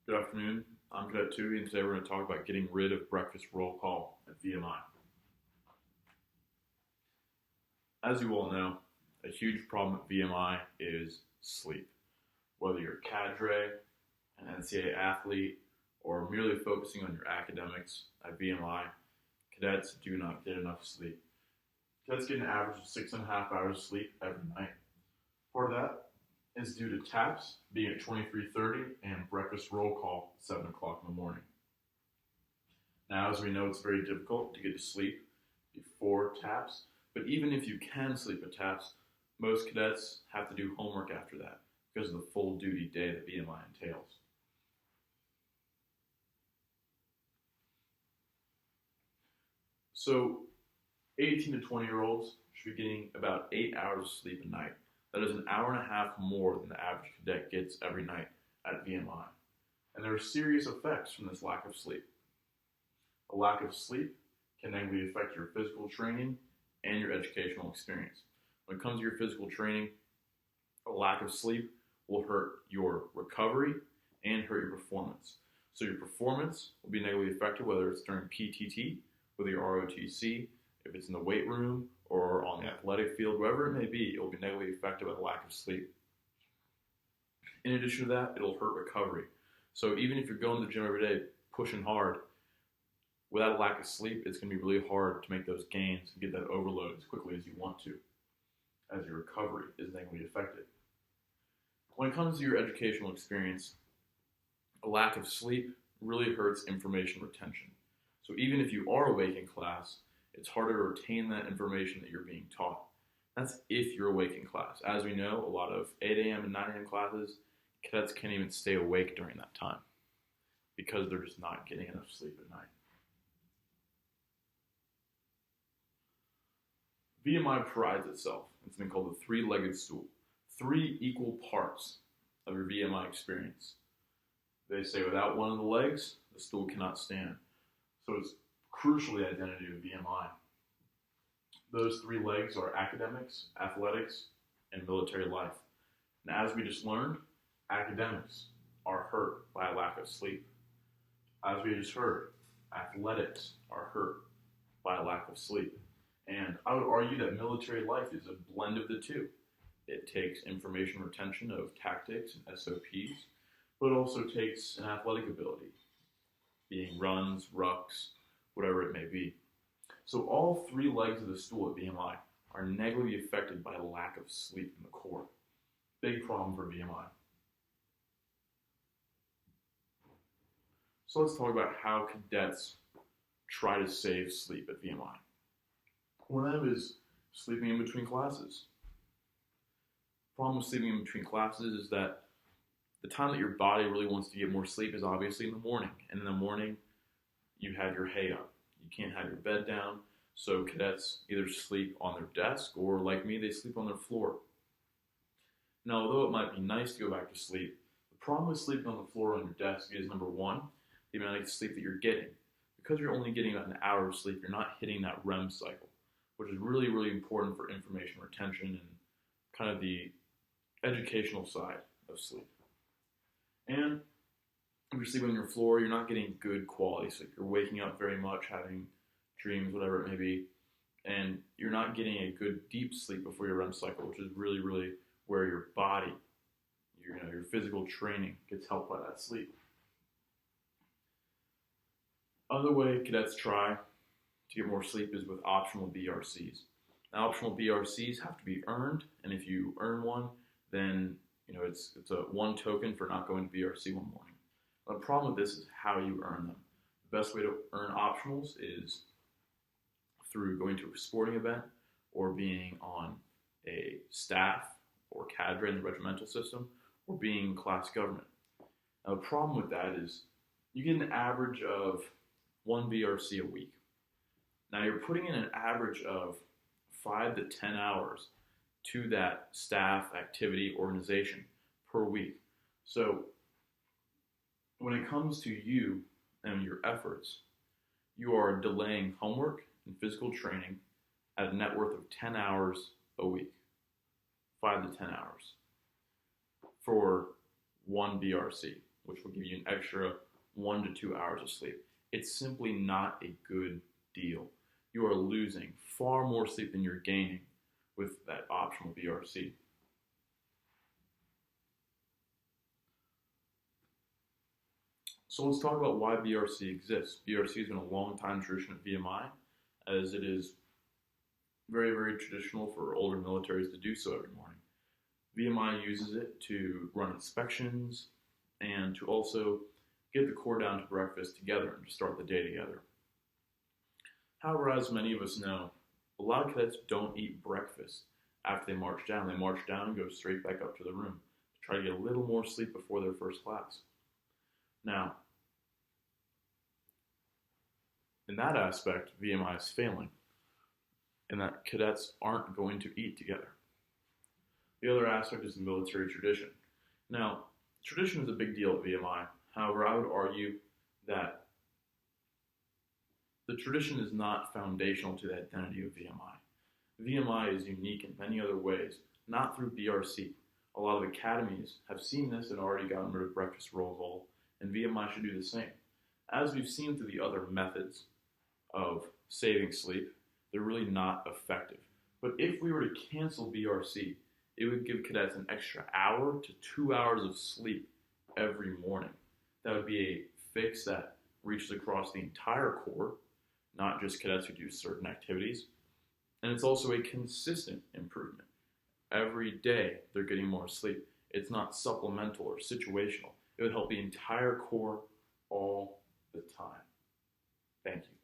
Good afternoon. I'm Cadet Toohey, and today we're going to talk about getting rid of breakfast roll call at VMI. As you all know, a huge problem at VMI is sleep. Whether you're a cadre, an NCAA athlete, or merely focusing on your academics at VMI, cadets do not get enough sleep. Cadets get an average of 6.5 hours of sleep every night. Part of that is due to TAPS being at 23:30 and breakfast roll call at 7 o'clock in the morning. Now, as we know, it's very difficult to get to sleep before TAPS, but even if you can sleep at TAPS, most cadets have to do homework after that because of the full duty day that VMI entails. So 18 to 20-year-olds should be getting about 8 hours of sleep a night. That is an hour and a half more than the average cadet gets every night at VMI. And there are serious effects from this lack of sleep. A lack of sleep can negatively affect your physical training and your educational experience. When it comes to your physical training, a lack of sleep will hurt your recovery and hurt your performance. So your performance will be negatively affected, whether it's during PTT, whether your ROTC, if it's in the weight room, or on the athletic field, wherever it may be, it will be negatively affected by the lack of sleep. In addition to that, it'll hurt recovery. So even if you're going to the gym every day, pushing hard, without a lack of sleep, it's going to be really hard to make those gains and get that overload as quickly as you want to, as your recovery is negatively affected. When it comes to your educational experience, a lack of sleep really hurts information retention. So even if you are awake in class, it's harder to retain that information that you're being taught. That's if you're awake in class. As we know, a lot of 8 a.m. and 9 a.m. classes, cadets can't even stay awake during that time because they're just not getting enough sleep at night. VMI prides itself in something called the three-legged stool. 3 equal parts of your VMI experience. They say without one of the legs, the stool cannot stand. So it's crucial the identity of VMI. Those 3 legs are academics, athletics, and military life. And as we just learned, academics are hurt by a lack of sleep. As we just heard, athletics are hurt by a lack of sleep. And I would argue that military life is a blend of the two. It takes information retention of tactics and SOPs, but it also takes an athletic ability, being runs, rucks, whatever it may be. So all 3 legs of the stool at VMI are negatively affected by a lack of sleep in the core. Big problem for VMI. So let's talk about how cadets try to save sleep at VMI. One of them is sleeping in between classes. The problem with sleeping in between classes is that the time that your body really wants to get more sleep is obviously in the morning. And in the morning, you have your hay up. You can't have your bed down. So cadets either sleep on their desk or, like me, they sleep on their floor. Now, although it might be nice to go back to sleep, the problem with sleeping on the floor on your desk is, number one, the amount of sleep that you're getting. Because you're only getting about an hour of sleep, you're not hitting that REM cycle, which is really, really important for information retention and kind of the educational side of sleep. And if you're sleeping on your floor, you're not getting good quality sleep. You're waking up very much, having dreams, whatever it may be, and you're not getting a good deep sleep before your REM cycle, which is really, really where your body, your physical training gets helped by that sleep. Other way cadets try to get more sleep is with optional BRCs. Now, optional BRCs have to be earned, and if you earn one, then it's a 1 token for not going to BRC one morning. The problem with this is how you earn them. The best way to earn optionals is through going to a sporting event or being on a staff or cadre in the regimental system or being in class government. Now, the problem with that is you get an average of 1 BRC a week. Now, you're putting in an average of 5 to 10 hours to that staff activity organization per week. So when it comes to you and your efforts, you are delaying homework and physical training at a net worth of 10 hours a week, 5 to 10 hours for 1 BRC. which will give you an extra 1 to 2 hours of sleep. It's simply not a good deal. You are losing far more sleep than you're gaining with that optional BRC. So let's talk about why BRC exists. BRC has been a long time tradition at VMI, as it is very, very traditional for older militaries to do so every morning. VMI uses it to run inspections and to also get the Corps down to breakfast together and to start the day together. However, as many of us know, a lot of cadets don't eat breakfast after they march down. They march down and go straight back up to the room to try to get a little more sleep before their first class. Now, in that aspect, VMI is failing, in that cadets aren't going to eat together. The other aspect is the military tradition. Now, tradition is a big deal at VMI. However, I would argue that the tradition is not foundational to the identity of VMI. VMI is unique in many other ways, not through BRC. A lot of academies have seen this and already gotten rid of breakfast roll call, and VMI should do the same. As we've seen through the other methods of saving sleep, they're really not effective. But if we were to cancel BRC, it would give cadets an extra hour to 2 hours of sleep every morning. That would be a fix that reaches across the entire Corps, not just cadets who do certain activities. And it's also a consistent improvement. Every day they're getting more sleep. It's not supplemental or situational. It would help the entire Corps all the time. Thank you.